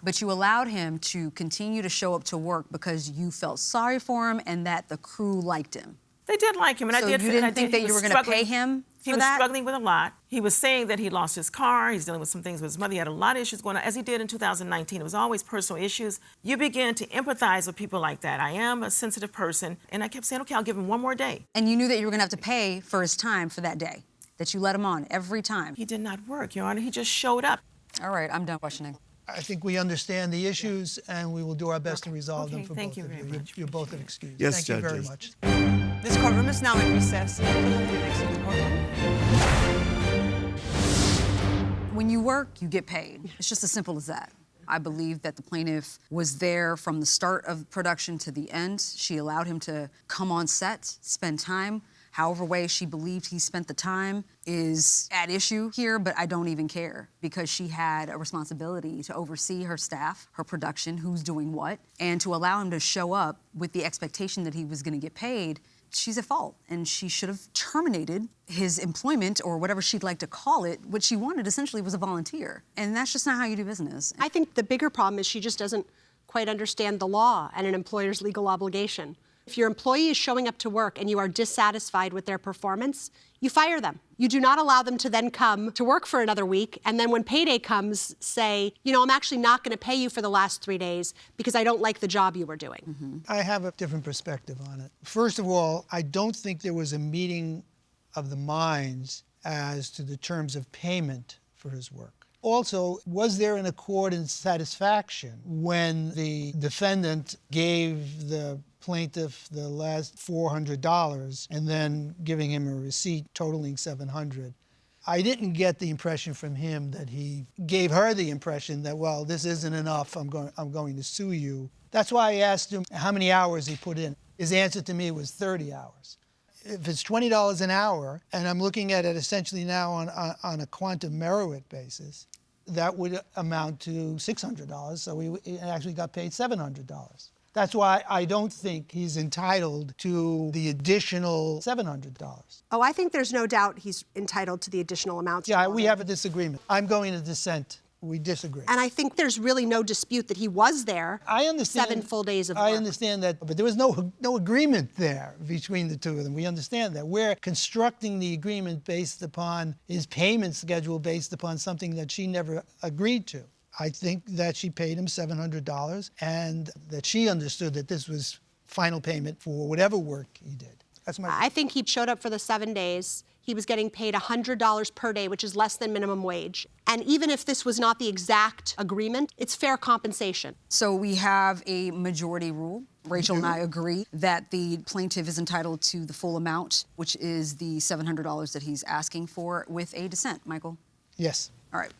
but you allowed him to continue to show up to work because you felt sorry for him and that the crew liked him. They did like him, and so I did. You didn't think that you were going to pay him for that? He was struggling with a lot. He was saying that he lost his car. He's dealing with some things with his mother. He had a lot of issues going on, as he did in 2019. It was always personal issues. You begin to empathize with people like that. I am a sensitive person, and I kept saying, okay, I'll give him one more day. And you knew that you were going to have to pay for his time for that day, that you let him on every time. He did not work, Your Honor. He just showed up. All right, I'm done questioning. I think we understand the issues, and we will do our best to resolve them for both of you. Thank you very much. You're both excused. Yes, Thank you very much. This courtroom is now in recess. When you work, you get paid. It's just as simple as that. I believe that the plaintiff was there from the start of production to the end. She allowed him to come on set, spend time. However way she believed he spent the time is at issue here, but I don't even care because she had a responsibility to oversee her staff, her production, who's doing what, and to allow him to show up with the expectation that he was going to get paid. She's at fault, and she should have terminated his employment, or whatever she'd like to call it. What she wanted essentially was a volunteer, and that's just not how you do business. I think the bigger problem is she just doesn't quite understand the law and an employer's legal obligation. If your employee is showing up to work and you are dissatisfied with their performance, you fire them. You do not allow them to then come to work for another week, and then when payday comes, say, you know, I'm actually not going to pay you for the last 3 days because I don't like the job you were doing. I have a different perspective on it. First of all, I don't think there was a meeting of the minds as to the terms of payment for his work. Also, was there an accord and satisfaction when the defendant gave the plaintiff the last $400 and then giving him a receipt totaling $700? I didn't get the impression from him that he gave her the impression that, well, this isn't enough, I'm going to sue you. That's why I asked him how many hours he put in. His answer to me was 30 hours. If it's $20 an hour, and I'm looking at it essentially now on a quantum merit basis, that would amount to $600, so he actually got paid $700. That's why I don't think he's entitled to the additional $700. Oh, I think there's no doubt he's entitled to the additional amount. Yeah, we have a disagreement. I'm going to dissent. We disagree. And I think there's really no dispute that he was there. I understand 7 full days of work. I understand that, but there was no agreement there between the two of them. We understand that. We're constructing the agreement based upon his payment schedule, based upon something that she never agreed to. I think that she paid him $700 and that she understood that this was final payment for whatever work he did. That's my. I think he showed up for the 7 days. He was getting paid $100 per day, which is less than minimum wage. And even if this was not the exact agreement, it's fair compensation. So we have a majority rule. Rachel and I agree that the plaintiff is entitled to the full amount, which is the $700 that he's asking for, with a dissent. Michael? Yes. All right.